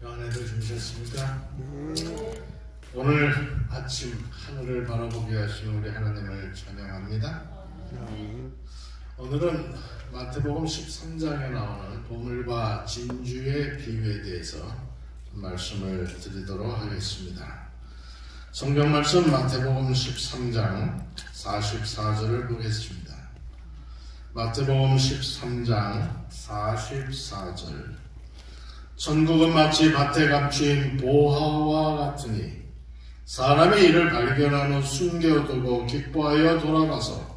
평안히들 주무셨습니까? 오늘 아침 하늘을 바라보게 하신 우리 하나님을 찬양합니다. 오늘은 마태복음 13장에 나오는 보물과 진주의 비유에 대해서 말씀을 드리도록 하겠습니다. 성경 말씀 마태복음 13장 44절을 보겠습니다. 마태복음 13장 44절. 천국은 마치 밭에 감추인 보화와 같으니 사람이 이를 발견한 후 숨겨두고 기뻐하여 돌아가서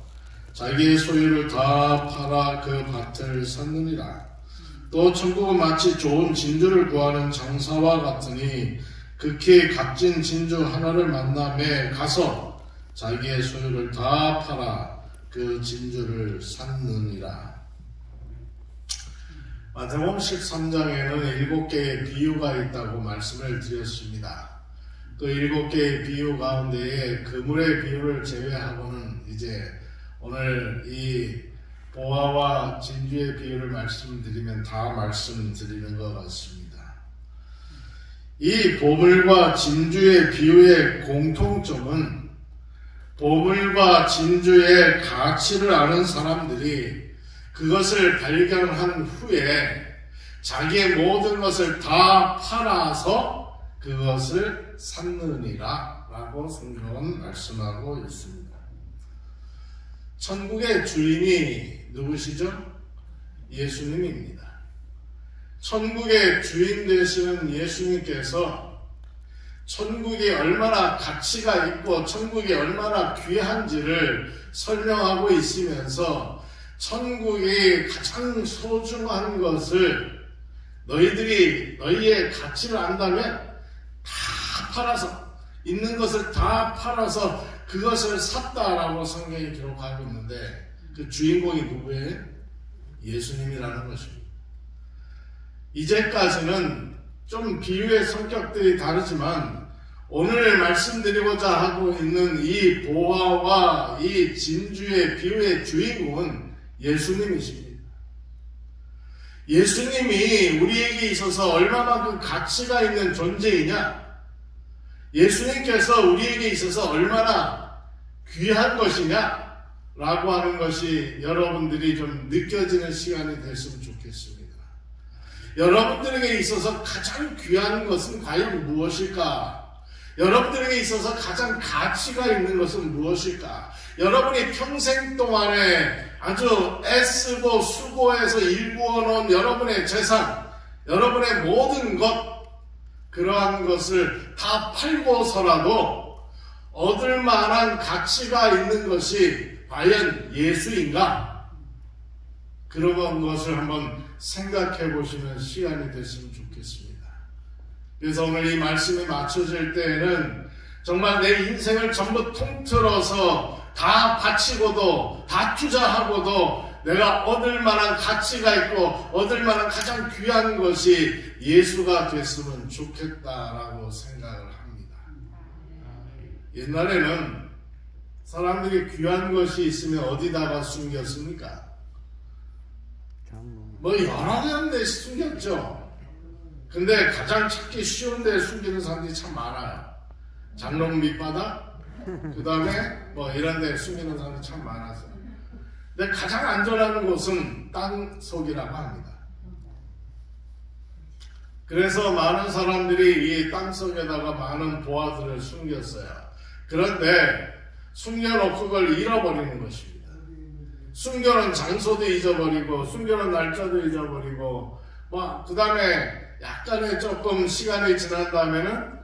자기의 소유를 다 팔아 그 밭을 샀느니라. 또 천국은 마치 좋은 진주를 구하는 장사와 같으니 극히 값진 진주 하나를 만남에 가서 자기의 소유를 다 팔아 그 진주를 샀느니라. 마태복음 13장에는 7개의 비유가 있다고 말씀을 드렸습니다. 그 7개의 비유 가운데에 그물의 비유를 제외하고는 이제 오늘 이 보화와 진주의 비유를 말씀드리면 다 말씀드리는 것 같습니다. 이 보물과 진주의 비유의 공통점은 보물과 진주의 가치를 아는 사람들이 그것을 발견한 후에 자기의 모든 것을 다 팔아서 그것을 샀느니라 라고 성경은 말씀하고 있습니다. 천국의 주인이 누구시죠? 예수님입니다. 천국의 주인 되시는 예수님께서 천국이 얼마나 가치가 있고 천국이 얼마나 귀한지를 설명하고 있으면서 천국이 가장 소중한 것을 너희들이 너희의 가치를 안다면 다 팔아서 있는 것을 다 팔아서 그것을 샀다라고 성경이 기록하고 있는데 그 주인공이 누구예요? 예수님이라는 것입니다. 이제까지는 좀 비유의 성격들이 다르지만 오늘 말씀드리고자 하고 있는 이 보화와 이 진주의 비유의 주인공은 예수님이십니다. 예수님이 우리에게 있어서 얼마만큼 가치가 있는 존재이냐? 예수님께서 우리에게 있어서 얼마나 귀한 것이냐? 라고 하는 것이 여러분들이 좀 느껴지는 시간이 됐으면 좋겠습니다. 여러분들에게 있어서 가장 귀한 것은 과연 무엇일까? 여러분들에게 있어서 가장 가치가 있는 것은 무엇일까? 여러분이 평생 동안에 아주 애쓰고 수고해서 일구어 놓은 여러분의 재산, 여러분의 모든 것, 그러한 것을 다 팔고서라도 얻을 만한 가치가 있는 것이 과연 예수인가? 그런 것을 한번 생각해 보시는 시간이 됐으면 좋겠습니다. 그래서 오늘 이 말씀이 맞춰질 때에는 정말 내 인생을 전부 통틀어서 다 바치고도 다 투자하고도 내가 얻을 만한 가치가 있고 얻을 만한 가장 귀한 것이 예수가 됐으면 좋겠다라고 생각을 합니다. 옛날에는 사람들이 귀한 것이 있으면 어디다가 숨겼습니까? 뭐 여러 데 숨겼죠. 근데 가장 찾기 쉬운 데 숨기는 사람들이 참 많아요. 장롱 밑바닥, 그 다음에 뭐 이런 데 숨기는 사람들이 참 많았어요. 근데 가장 안전한 곳은 땅속이라고 합니다. 그래서 많은 사람들이 이 땅속에다가 많은 보화들을 숨겼어요. 그런데 숨겨놓고 그걸 잃어버리는 것입니다. 숨겨놓은 장소도 잊어버리고 숨겨놓은 날짜도 잊어버리고 뭐 그 다음에 약간의 조금 시간이 지난 다음에는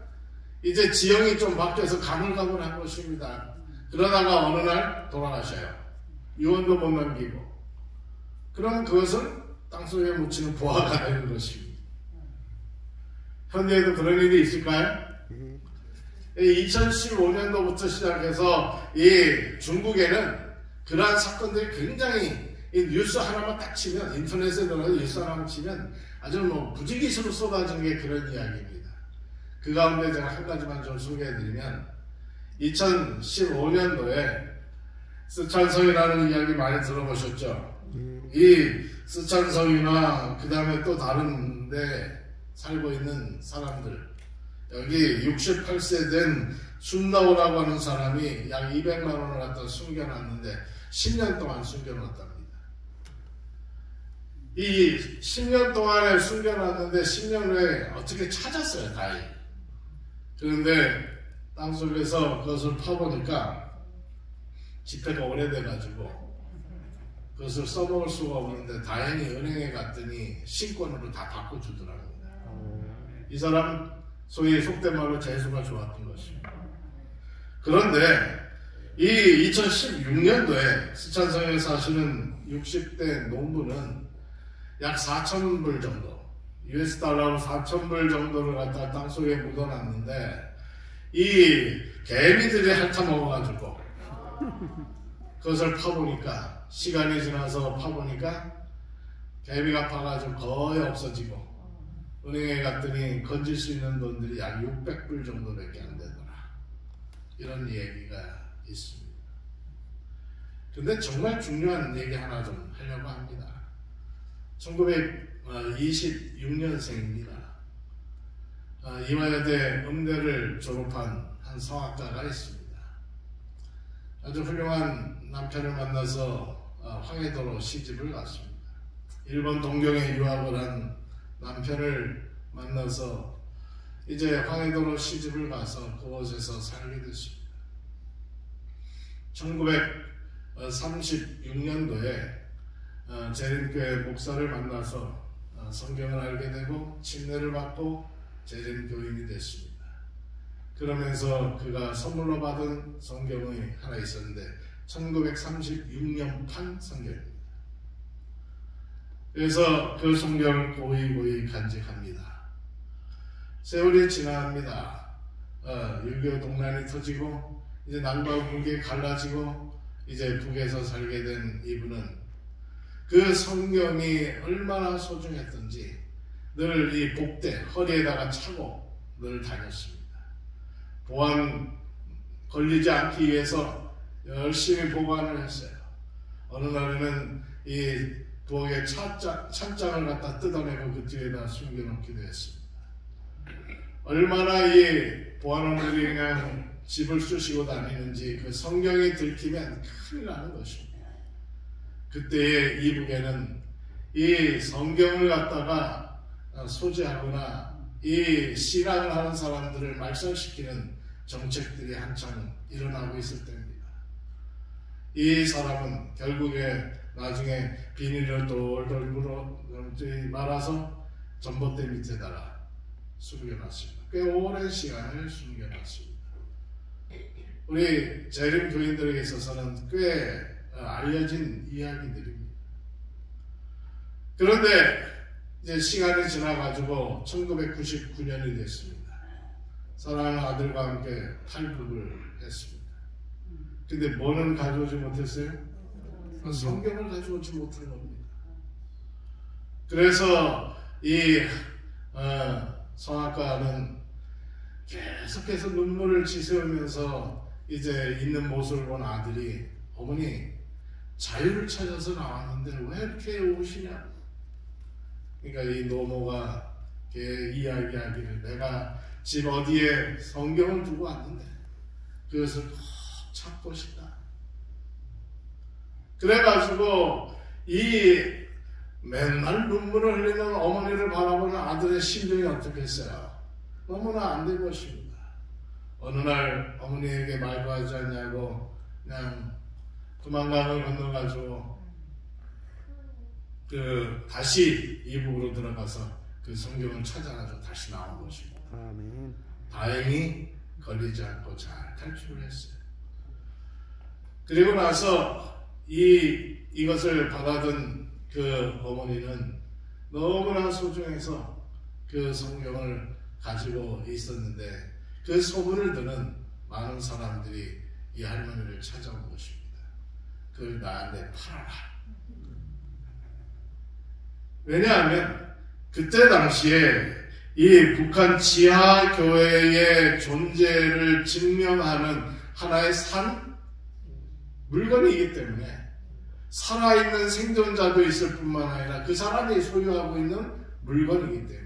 이제 지형이 좀 바뀌어서 가물가물한 것입니다. 그러다가 어느 날 돌아가셔요. 유언도 못 남기고. 그럼 그것은 땅속에 묻히는 보화가 되는 것입니다. 현대에도 그런 일이 있을까요? 2015년도부터 시작해서 이 중국에는 그러한 사건들이 굉장히 이 뉴스 하나만 딱 치면 인터넷에 들어가서 뉴스 하나만 치면 아주 뭐 부지기수로 쏟아지는 게 그런 이야기입니다. 그 가운데 제가 한 가지만 좀 소개해드리면 2015년도에 스촨성이라는 이야기 많이 들어보셨죠? 이 스촨성이나 그 다음에 또 다른데 살고 있는 사람들, 여기 68세 된 순나오라고 하는 사람이 약 200만 원을 갖다 숨겨놨는데 10년 동안 숨겨놨답니다. 이 10년 동안에 숨겨놨는데 10년 후에 어떻게 찾았어요, 다행히. 그런데 땅속에서 그것을 파보니까 지폐가 오래돼가지고 그것을 써먹을 수가 없는데 다행히 은행에 갔더니 신권으로 다 바꿔주더라고요. 이 사람 소위 속된 말로 재수가 좋았던 것입니다. 그런데 이 2016년도에 스촨성에 사시는 60대 농부는 약 4,000불 정도, US 달러로 4,000불 정도를 갖다 땅속에 묻어놨는데 이 개미들이 핥아먹어가지고 그것을 파보니까, 시간이 지나서 파보니까 개미가 파가지고 거의 없어지고 은행에 갔더니 건질 수 있는 돈들이 약 600불 정도밖에 안 되더라. 이런 얘기가 있습니다. 근데 정말 중요한 얘기 하나 좀 하려고 합니다. 1926년생입니다. 이화여대 음대를 졸업한 한 성악가가 있습니다. 아주 훌륭한 남편을 만나서 황해도로 시집을 갔습니다. 일본 동경에 유학을 한 남편을 만나서 이제 황해도로 시집을 가서 그곳에서 살게 됐습니다. 1936년도에 재림교회 목사를 만나서 성경을 알게 되고 침례를 받고 재림교인이 됐습니다. 그러면서 그가 선물로 받은 성경이 하나 있었는데 1936년판 성경입니다. 그래서 그 성경을 고이 간직합니다. 세월이 지나갑니다. 6.25 동란이 터지고 이제 남과 북이 갈라지고 이제 북에서 살게 된 이분은 그 성경이 얼마나 소중했던지 늘 이 복대 허리에다가 차고 늘 다녔습니다. 보안 걸리지 않기 위해서 열심히 보관을 했어요. 어느 날에는 이 부엌에 찬장을 갖다 뜯어내고 그 뒤에다 숨겨놓기도 했습니다. 얼마나 이 보안원들이 그냥 집을 쑤시고 다니는지 그 성경이 들키면 큰일 나는 것입니다. 그때의 이북에는 이 성경을 갖다가 소지하거나 이 신앙을 하는 사람들을 말살시키는 정책들이 한참 일어나고 있을 때입니다. 이 사람은 결국에 나중에 비닐을 돌돌 말아서 전봇대 밑에다가 숨겨놨습니다. 꽤 오랜 시간을 숨겨놨습니다. 우리 재림 교인들에게 있어서는 꽤 알려진 이야기들입니다. 그런데 이제 시간이 지나가지고 1999년이 됐습니다. 사랑하는 아들과 함께 탈북을 했습니다. 근데 뭐는 가져오지 못했어요? 성경을 가져오지 못한 겁니다. 그래서 이 성악가는 계속해서 눈물을 지새우면서 이제 있는 모습을 본 아들이, 어머니 자유를 찾아서 나왔는데 왜 이렇게 오시냐. 그러니까 이 노모가 이야기하기를, 내가 집 어디에 성경을 두고 왔는데 그것을 꼭 찾고 싶다. 그래가지고 이 맨날 눈물을 흘리는 어머니를 바라보는 아들의 심정이 어떻겠어요? 너무나 안 될 것입니다. 어느 날 어머니에게 말도 하지 않냐고 그냥 두만강을 건너가지고 다시 이북으로 들어가서 그 성경을 찾아가지고 다시 나온 것입니다. 아멘. 다행히 걸리지 않고 잘 탈출을 했어요. 그리고 나서 이것을 받아든 그 어머니는 너무나 소중해서 그 성경을 가지고 있었는데 그 소문을 듣는 많은 사람들이 이 할머니를 찾아온 것입니다. 그걸 나한테 팔아라. 왜냐하면 그때 당시에 이 북한 지하교회의 존재를 증명하는 하나의 산 물건이기 때문에 살아있는 생존자도 있을 뿐만 아니라 그 사람이 소유하고 있는 물건이기 때문에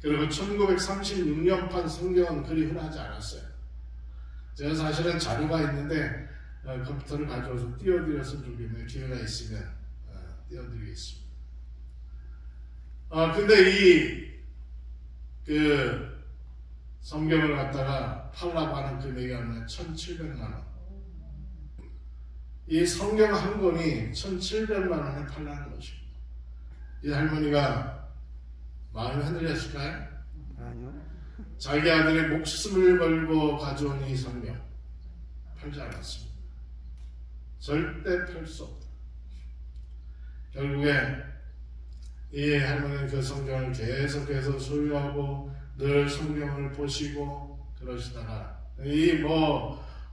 그리고 1936년판 성경은 그리 흔하지 않았어요. 제가 사실은 자료가 있는데 컴퓨터를 가져와서 띄워드렸으면 좋겠네요. 기회가 있으면 띄워드리겠습니다. 근데 그 성경을 갖다가 팔라고 하는 금액이 얼마나 1,700만 원. 이 성경 한 권이 1,700만 원에 팔라는 것입니다. 이 할머니가 마음이 흔들렸을까요? 아니요. 자기 아들의 목숨을 걸고 가져온 이 성경 팔지 않았습니다. 절대 팔 수 없다. 결국에 이 할머니는 그 성경을 계속해서 소유하고 늘 성경을 보시고 그러시다가 이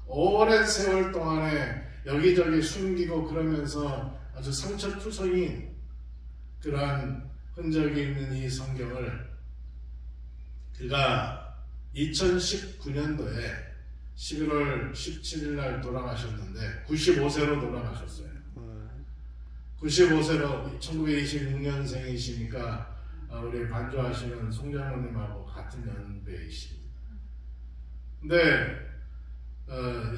오랜 세월 동안에 여기저기 숨기고 그러면서 아주 상처투성인 그러한 흔적이 있는 이 성경을 그가 2019년도에 11월 17일 날 돌아가셨는데 95세로 돌아가셨어요. 95세로 1926년생이시니까 우리 반주하시는 송장로님하고 같은 연배이십니다. 근데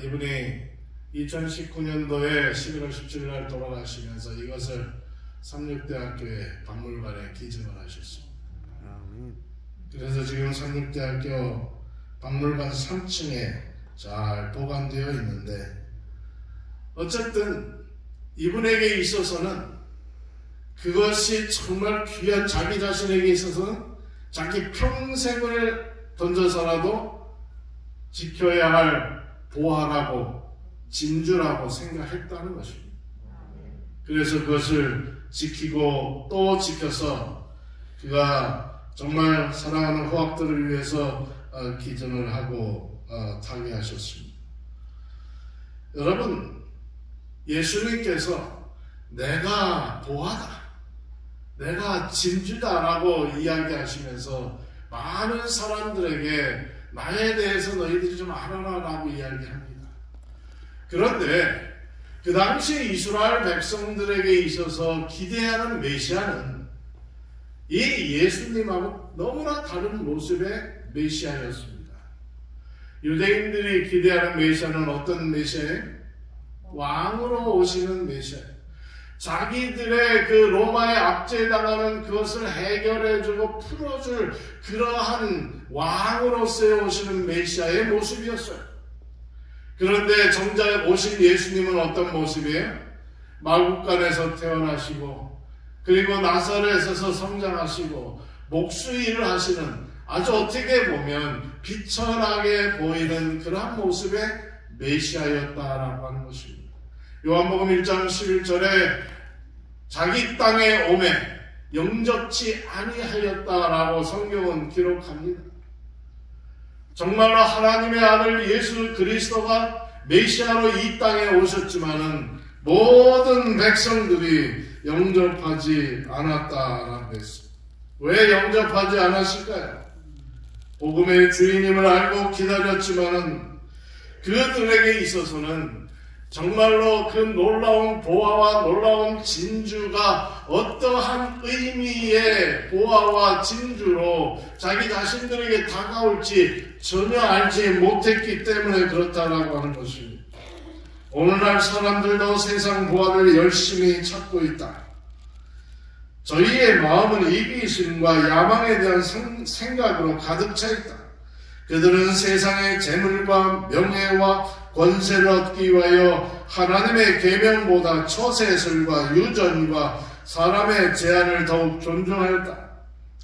이분이 2019년도에 11월 17일 날 돌아가시면서 이것을 삼육대학교의 박물관에 기증을 하셨습니다. 그래서 지금 삼육대학교 박물관 3층에 잘 보관되어 있는데 어쨌든 이분에게 있어서는 그것이 정말 귀한 자기 자신에게 있어서는 자기 평생을 던져서라도 지켜야 할 보화라고 진주라고 생각했다는 것입니다. 그래서 그것을 지키고 또 지켜서 그가 정말 사랑하는 후학들을 위해서 기증을 하고 타계하셨습니다. 여러분, 예수님께서 내가 보화다, 내가 진주다라고 이야기하시면서 많은 사람들에게 나에 대해서 너희들이 좀 알아라라고 이야기합니다. 그런데 그 당시 이스라엘 백성들에게 있어서 기대하는 메시아는 이 예수님하고 너무나 다른 모습의 메시아였습니다. 유대인들이 기대하는 메시아는 어떤 메시아예요? 왕으로 오시는 메시아. 자기들의 그 로마에 압제당하는 그것을 해결해주고 풀어줄 그러한 왕으로서의 오시는 메시아의 모습이었어요. 그런데 정작 오신 예수님은 어떤 모습이에요? 마국간에서 태어나시고 그리고 나사렛에서 성장하시고 목수일을 하시는 아주 어떻게 보면 비천하게 보이는 그러한 모습의 메시아였다라고 하는 것입니다. 요한복음 1장 11절에 자기 땅에 오매 영접치 아니하였다라고 성경은 기록합니다. 정말로 하나님의 아들 예수 그리스도가 메시아로 이 땅에 오셨지만은 모든 백성들이 영접하지 않았다라고 했습니다. 왜 영접하지 않았을까요? 복음의 주인임을 알고 기다렸지만은 그들에게 있어서는 정말로 그 놀라운 보화와 놀라운 진주가 어떠한 의미의 보화와 진주로 자기 자신들에게 다가올지 전혀 알지 못했기 때문에 그렇다라고 하는 것입니다. 오늘날 사람들도 세상 보화를 열심히 찾고 있다. 저희의 마음은 이기심과 야망에 대한 생각으로 가득 차 있다. 그들은 세상의 재물과 명예와 권세를 얻기 위하여 하나님의 계명보다 처세술과 유전과 사람의 제안을 더욱 존중하였다.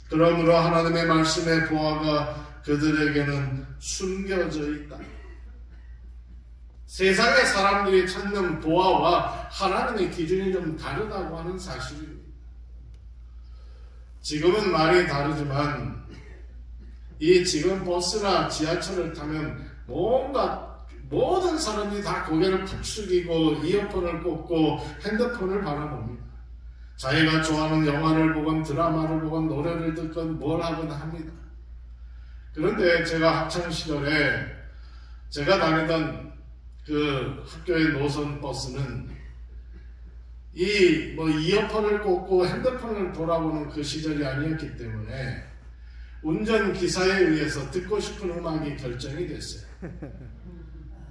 그러므로 하나님의 말씀의 보화가 그들에게는 숨겨져 있다. 세상의 사람들이 찾는 보화와 하나님의 기준이 좀 다르다고 하는 사실입니다. 지금은 많이 다르지만 지금 버스나 지하철을 타면 모든 사람들이 다 고개를 푹 숙이고 이어폰을 꽂고 핸드폰을 바라봅니다. 자기가 좋아하는 영화를 보건 드라마를 보건 노래를 듣건 뭘 하건 합니다. 그런데 제가 학창시절에 제가 다니던 그 학교의 노선 버스는 이어폰을 꽂고 핸드폰을 돌아보는 그 시절이 아니었기 때문에 운전기사에 의해서 듣고 싶은 음악이 결정이 됐어요.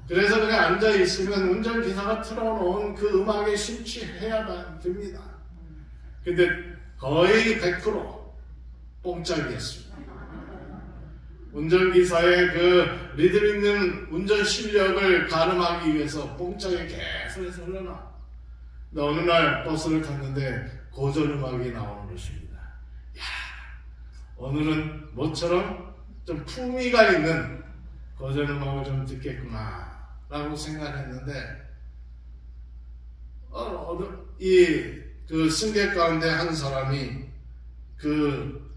그래서 그냥 앉아있으면 운전기사가 틀어놓은 그 음악에 심취해야 됩니다. 근데 거의 100% 뽕짝이었습니다. 운전기사의 그 리듬 있는 운전 실력을 가늠하기 위해서 뽕짝이 계속해서 흘러나. 어느 날 버스를 탔는데 고전음악이 나오는 것입니다. 야, 오늘은 모처럼 좀 품위가 있는 고전음악을 좀 듣겠구나 라고 생각했는데 그 승객 가운데 한 사람이 그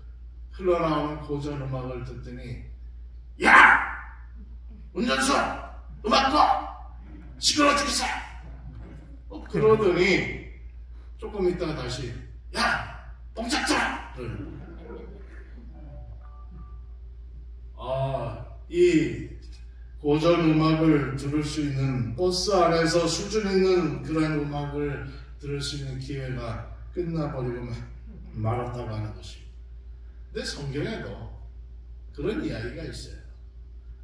흘러나오는 고전음악을 듣더니 야! 운전수! 음악 꺼! 시끄러워 죽겠어! 그러더니 조금 있다가 다시 야! 뽕짝 들어! 이 고전음악을 들을 수 있는 버스 안에서 수준 있는 그런 음악을 들을 수 있는 기회가 끝나버리고 말았다고 하는 것입니다. 근데 성경에도 그런 이야기가 있어요.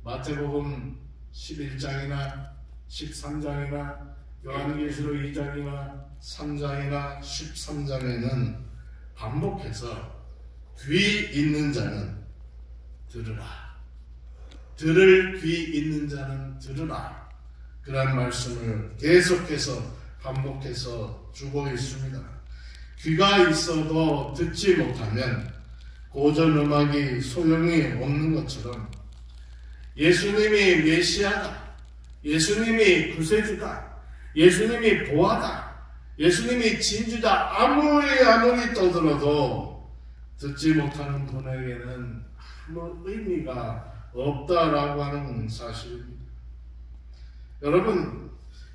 마태복음 11장이나 13장이나 요한계시록 2장이나 3장이나 13장에는 반복해서 귀 있는 자는 들으라. 들을 귀 있는 자는 들으라. 그런 말씀을 계속해서 반복해서 주고 있습니다. 귀가 있어도 듣지 못하면 고전음악이 소용이 없는 것처럼 예수님이 메시아다, 예수님이 구세주다, 예수님이 보아다, 예수님이 진주다 아무리 떠들어도 듣지 못하는 분에게는 아무 의미가 없다라고 하는 사실입니다. 여러분,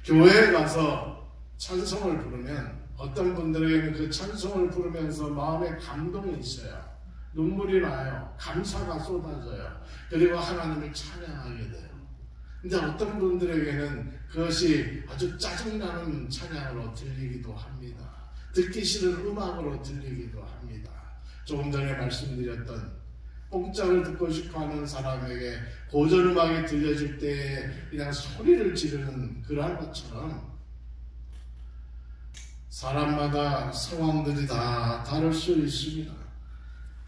교회에 가서 찬송을 부르면 어떤 분들에게는 그 찬송을 부르면서 마음에 감동이 있어요. 눈물이 나요. 감사가 쏟아져요. 그리고 하나님을 찬양하게 돼요. 근데 어떤 분들에게는 그것이 아주 짜증나는 찬양으로 들리기도 합니다. 듣기 싫은 음악으로 들리기도 합니다. 조금 전에 말씀드렸던 뽕짝을 듣고 싶어하는 사람에게 고전음악이 들려질 때 그냥 소리를 지르는 그러한 것처럼 사람마다 상황들이 다 다를 수 있습니다.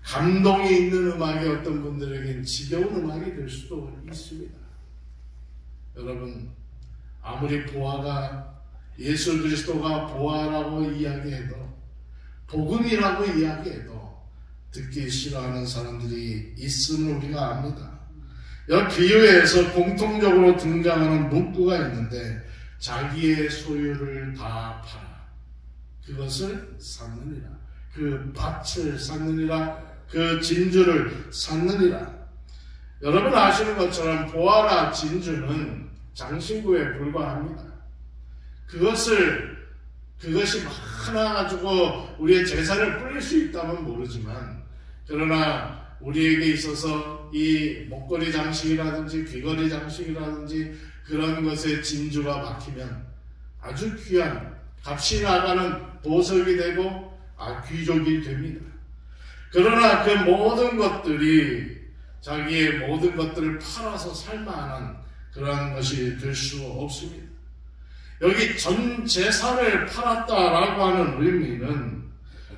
감동이 있는 음악이 어떤 분들에겐 지겨운 음악이 될 수도 있습니다. 여러분, 아무리 보아가 예수 그리스도가 보아라고 이야기해도 복음이라고 이야기해도 듣기 싫어하는 사람들이 있음을 우리가 압니다. 여기 비유에서 공통적으로 등장하는 문구가 있는데 자기의 소유를 다 팔아 그것을 샀느니라. 그 밭을 샀느니라. 그 진주를 샀느니라. 여러분 아시는 것처럼 보아나 진주는 장신구에 불과합니다. 그것이 많아 가지고 우리의 재산을 불릴 수 있다면 모르지만, 그러나 우리에게 있어서 이 목걸이 장식이라든지 귀걸이 장식이라든지 그런 것에 진주가 박히면 아주 귀한 값이 나가는 보석이 되고 귀족이 됩니다. 그러나 그 모든 것들이 자기의 모든 것들을 팔아서 살만한 그러한 것이 될 수 없습니다. 여기 전 재산을 팔았다라고 하는 의미는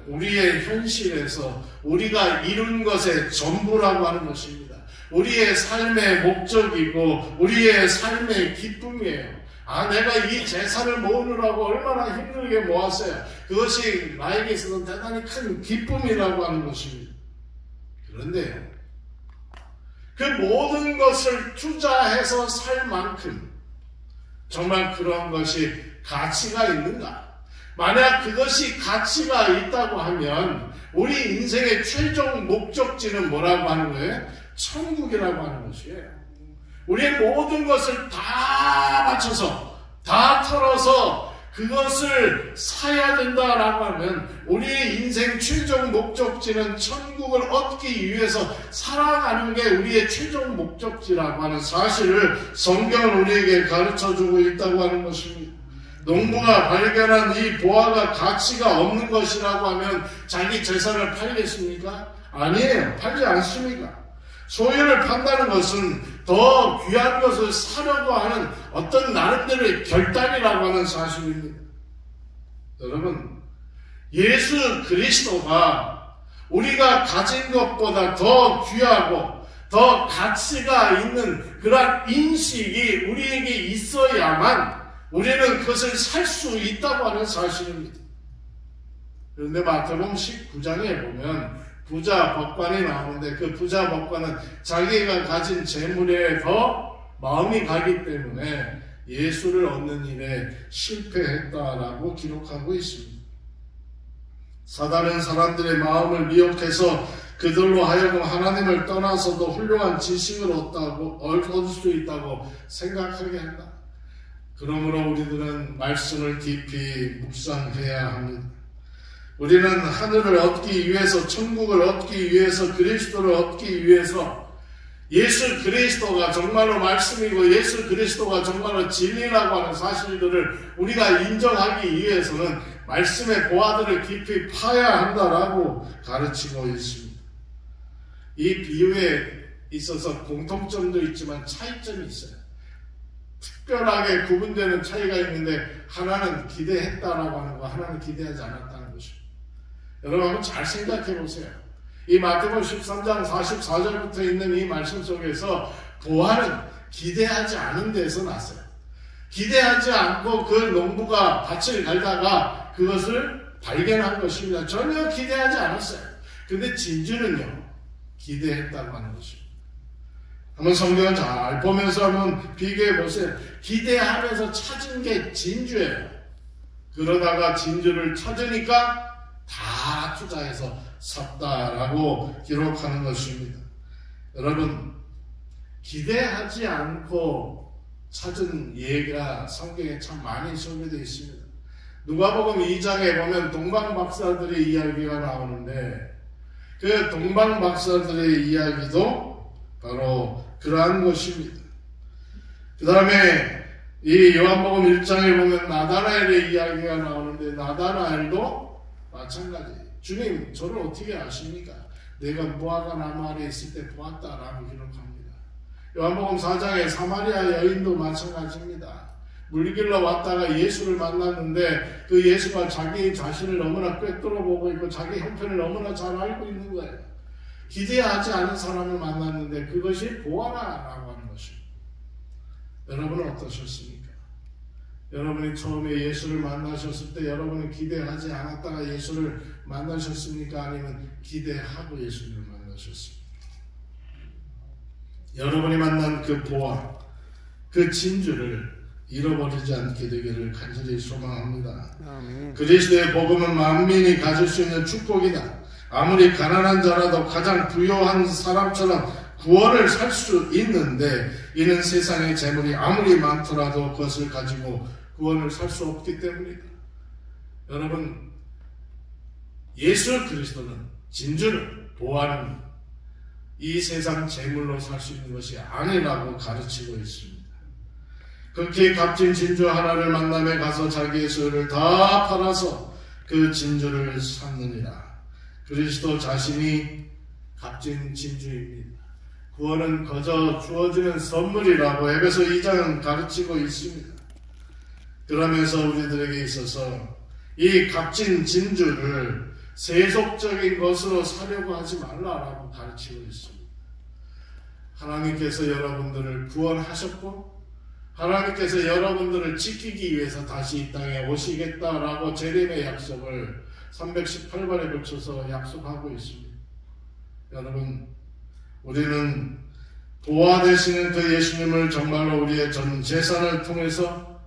우리의 현실에서 우리가 이룬 것의 전부라고 하는 것입니다. 우리의 삶의 목적이고 우리의 삶의 기쁨이에요. 내가 이 재산을 모으느라고 얼마나 힘들게 모았어요. 그것이 나에게 있어서 대단히 큰 기쁨이라고 하는 것입니다. 그런데 그 모든 것을 투자해서 살 만큼 정말 그런 것이 가치가 있는가? 만약 그것이 가치가 있다고 하면 우리 인생의 최종 목적지는 뭐라고 하는 거예요? 천국이라고 하는 것이에요. 우리의 모든 것을 다 바쳐서 다 털어서 그것을 사야 된다라고 하면 우리의 인생 최종 목적지는 천국을 얻기 위해서 살아가는 게 우리의 최종 목적지라고 하는 사실을 성경은 우리에게 가르쳐주고 있다고 하는 것입니다. 농부가 발견한 이 보화가 가치가 없는 것이라고 하면 자기 재산을 팔겠습니까? 아니에요. 팔지 않습니다. 소유를 판다는 것은 더 귀한 것을 사려고 하는 어떤 나름대로의 결단이라고 하는 사실입니다. 여러분, 예수 그리스도가 우리가 가진 것보다 더 귀하고 더 가치가 있는 그러한 인식이 우리에게 있어야만 우리는 그것을 살 수 있다고 하는 사실입니다. 그런데 마태복음 19장에 보면 부자 법관이 나오는데 그 부자 법관은 자기가 가진 재물에 더 마음이 가기 때문에 예수를 얻는 일에 실패했다라고 기록하고 있습니다. 사단은 사람들의 마음을 미혹해서 그들로 하여금 하나님을 떠나서도 훌륭한 지식을 얻을 수 있다고 생각하게 한다. 그러므로 우리들은 말씀을 깊이 묵상해야 합니다. 우리는 하늘을 얻기 위해서, 천국을 얻기 위해서, 그리스도를 얻기 위해서 예수 그리스도가 정말로 말씀이고 예수 그리스도가 정말로 진리라고 하는 사실들을 우리가 인정하기 위해서는 말씀의 보화들을 깊이 파야 한다라고 가르치고 있습니다. 이 비유에 있어서 공통점도 있지만 차이점이 있어요. 특별하게 구분되는 차이가 있는데 하나는 기대했다라고 하는 거, 하나는 기대하지 않았다는 것입니다. 여러분 한번 잘 생각해 보세요. 이 마태복음 13장 44절부터 있는 이 말씀 속에서 보화는 기대하지 않은 데서 났어요. 기대하지 않고 그 농부가 밭을 갈다가 그것을 발견한 것입니다. 전혀 기대하지 않았어요. 근데 진주는요, 기대했다고 하는 것입니다. 한번 성경을 잘 보면서 한번 비교해 보세요. 기대하면서 찾은 게 진주예요. 그러다가 진주를 찾으니까 다 투자해서 샀다라고 기록하는 것입니다. 여러분, 기대하지 않고 찾은 예가 성경에 참 많이 소개되어 있습니다. 누가복음 2장에 보면 동방박사들의 이야기가 나오는데 그 동방박사들의 이야기도 바로 그러한 것입니다. 그 다음에 이 요한복음 1장에 보면 나다나엘의 이야기가 나오는데 나다나엘도 마찬가지. 주님, 저를 어떻게 아십니까? 내가 무화과 나무 아래 있을 때 보았다라고 기록합니다. 요한복음 4장에 사마리아 여인도 마찬가지입니다. 물길로 왔다가 예수를 만났는데 그 예수가 자기 자신을 너무나 꿰뚫어 보고 있고 자기 형편을 너무나 잘 알고 있는 거예요. 기대하지 않은 사람을 만났는데 그것이 보아라라고 하는 것입니다. 여러분은 어떠셨습니까? 여러분이 처음에 예수를 만나셨을 때 여러분은 기대하지 않았다가 예수를 만나셨습니까? 아니면 기대하고 예수를 만나셨습니까? 여러분이 만난 그 보화, 그 진주를 잃어버리지 않게 되기를 간절히 소망합니다. 아멘. 그리스도의 복음은 만민이 가질 수 있는 축복이다. 아무리 가난한 자라도 가장 부유한 사람처럼 구원을 살 수 있는데 이는 세상의 재물이 아무리 많더라도 그것을 가지고 구원을 살 수 없기 때문이다. 여러분, 예수 그리스도는, 진주는, 보화는 이 세상 재물로 살 수 있는 것이 아니라고 가르치고 있습니다. 그렇게 값진 진주 하나를 만남에 가서 자기의 소유를 다 팔아서 그 진주를 샀느니라. 그리스도 자신이 값진 진주입니다. 구원은 거저 주어지는 선물이라고 에베소 2장은 가르치고 있습니다. 그러면서 우리들에게 있어서 이 값진 진주를 세속적인 것으로 사려고 하지 말라라고 가르치고 있습니다. 하나님께서 여러분들을 구원하셨고 하나님께서 여러분들을 지키기 위해서 다시 이 땅에 오시겠다라고 재림의 약속을 318번에 걸쳐서 약속하고 있습니다. 여러분, 우리는 보화 되시는 그 예수님을 정말로 우리의 전 재산을 통해서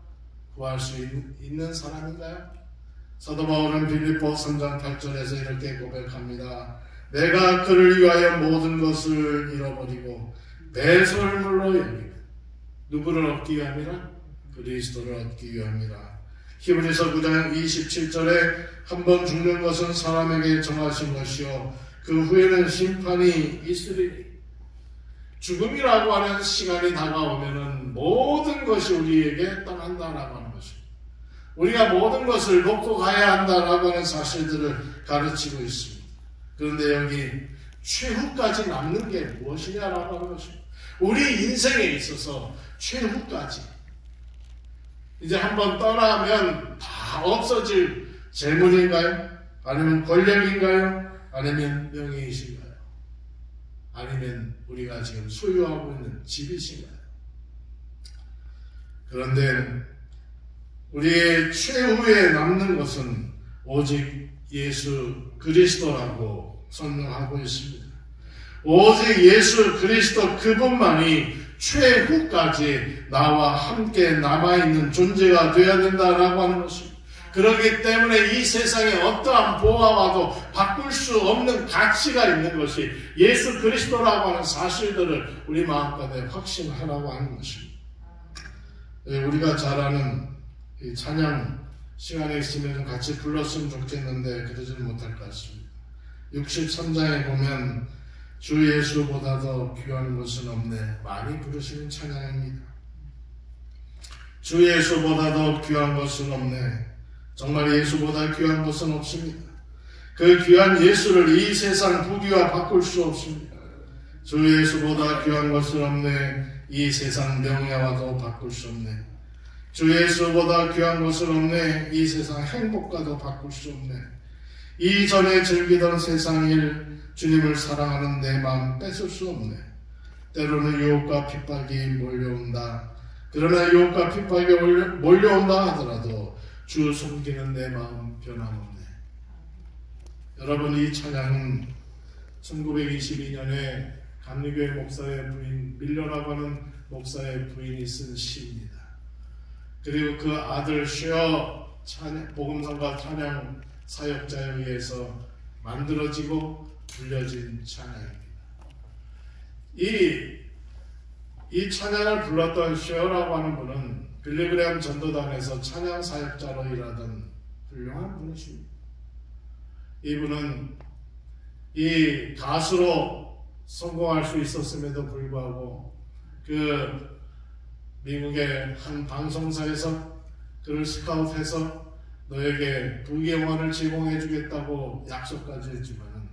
구할 수 있는 사람인가요? 사도 바울은 빌립보 3장 8절에서 이렇게 고백합니다. 내가 그를 위하여 모든 것을 잃어버리고 배설물로 여기며 누구를 얻기 위함이라? 그리스도를 얻기 위함이라. 히브리서 9장 27절에 한 번 죽는 것은 사람에게 정하신 것이요 그 후에는 심판이 있으리니. 죽음이라고 하는 시간이 다가오면은 모든 것이 우리에게 떠난다라고 하는 것입니다. 우리가 모든 것을 놓고 가야 한다라고 하는 사실들을 가르치고 있습니다. 그런데 여기 최후까지 남는 게 무엇이냐라고 하는 것입니다. 우리 인생에 있어서 최후까지 이제 한번 떠나면 다 없어질 재물인가요? 아니면 권력인가요? 아니면 명예이신가요? 아니면 우리가 지금 소유하고 있는 집이신가요? 그런데 우리의 최후에 남는 것은 오직 예수 그리스도라고 설명하고 있습니다. 오직 예수 그리스도 그분만이 최후까지 나와 함께 남아있는 존재가 되어야 된다라고 하는 것입니다. 그렇기 때문에 이 세상에 어떠한 보아와도 바꿀 수 없는 가치가 있는 것이 예수 그리스도라고 하는 사실들을 우리 마음가에 확신하라고 하는 것입니다. 우리가 잘 아는 이 찬양 시간에 있으면 좀 같이 불렀으면 좋겠는데 그러지는 못할 것 같습니다. 63장에 보면 주 예수보다 더 귀한 것은 없네, 많이 부르시는 찬양입니다. 주 예수보다 더 귀한 것은 없네. 정말 예수보다 귀한 것은 없습니다. 그 귀한 예수를 이 세상 부귀와 바꿀 수 없습니다. 주 예수보다 귀한 것은 없네. 이 세상 명예와도 바꿀 수 없네. 주 예수보다 귀한 것은 없네. 이 세상 행복과도 바꿀 수 없네. 이전에 즐기던 세상 일, 주님을 사랑하는 내 마음 뺏을 수 없네. 때로는 유혹과 핍박이 몰려온다. 그러나 유혹과 핍박이 몰려온다 하더라도 주 섬기는 내 마음 변함없네. 여러분, 이 찬양은 1922년에 감리교회 목사의 부인 밀러라고 하는 목사의 부인이 쓴 시입니다. 그리고 그 아들 쉐어 복음성가 찬양 사역자에 의해서 만들어지고 불려진 찬양입니다. 이 찬양을 불렀던 쉐어라고 하는 분은 빌리그램 전도단에서 찬양 사역자로 일하던 훌륭한 분이십니다. 이분은 이 가수로 성공할 수 있었음에도 불구하고 그 미국의 한 방송사에서 그를 스카웃해서 너에게 부귀영화를 제공해 주겠다고 약속까지 했지만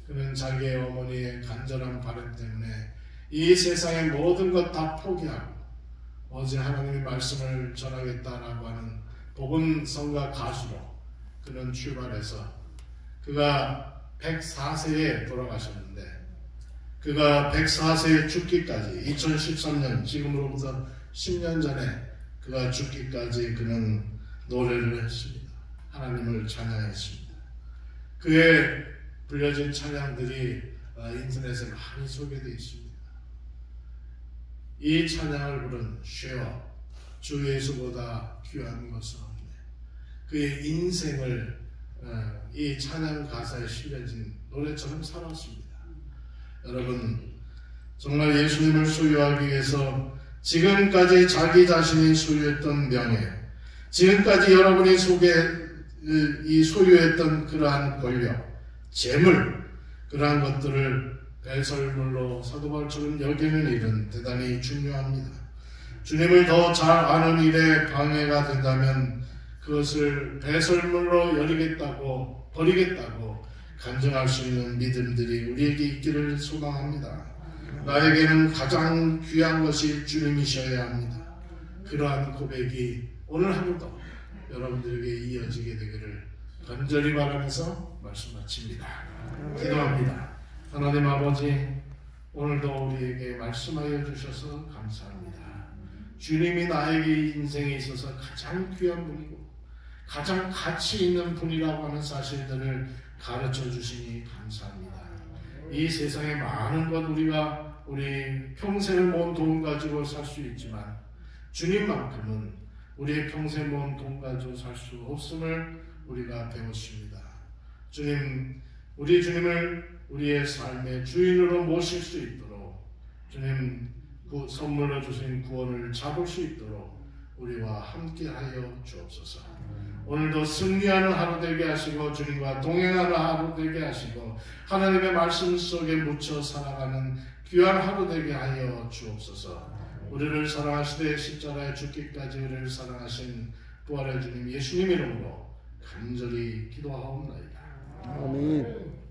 그는 자기의 어머니의 간절한 바람 때문에 이 세상의 모든 것 다 포기하고 오직 하나님의 말씀을 전하겠다라고 하는 복음성가 가수로 그는 출발해서 그가 104세에 돌아가셨는데 그가 104세에 죽기까지 2013년 지금으로부터 10년 전에 그가 죽기까지 그는 노래를 했습니다. 하나님을 찬양했습니다. 그의 불려진 찬양들이 인터넷에 많이 소개되어 있습니다. 이 찬양을 부른 쉐어, 주 예수보다 귀한 것은 없네. 그의 인생을 이 찬양 가사에 실려진 노래처럼 살았습니다. 여러분, 정말 예수님을 소유하기 위해서 지금까지 자기 자신이 소유했던 명예, 지금까지 여러분이 소유했던 그러한 권력, 재물, 그러한 것들을 배설물로 사도 바울처럼 여기는 일은 대단히 중요합니다. 주님을 더 잘 아는 일에 방해가 된다면 그것을 배설물로 여리겠다고 버리겠다고 간증할 수 있는 믿음들이 우리에게 있기를 소망합니다. 나에게는 가장 귀한 것이 주님이셔야 합니다. 그러한 고백이 오늘 하루도 여러분들에게 이어지게 되기를 간절히 바라면서 말씀 마칩니다. 기도합니다. 하나님 아버지, 오늘도 우리에게 말씀하여 주셔서 감사합니다. 주님이 나에게 인생에 있어서 가장 귀한 분이고 가장 가치 있는 분이라고 하는 사실들을 가르쳐 주시니 감사합니다. 이 세상에 많은 것 우리 평생을 모은 돈 가지고 살 수 있지만 주님만큼은 우리의 평생 모은 돈 가지고 살 수 없음을 우리가 배웠습니다. 주님, 우리 주님을 우리의 삶의 주인으로 모실 수 있도록 주님 선물로 주신 구원을 잡을 수 있도록 우리와 함께하여 주옵소서. 오늘도 승리하는 하루 되게 하시고 주님과 동행하는 하루 되게 하시고 하나님의 말씀 속에 묻혀 살아가는 귀한 하루 되게 하여 주옵소서. 우리를 사랑하시되 십자가에 죽기까지 우리를 사랑하신 부활의 주님 예수님 이름으로 간절히 기도하옵나이다. 아멘.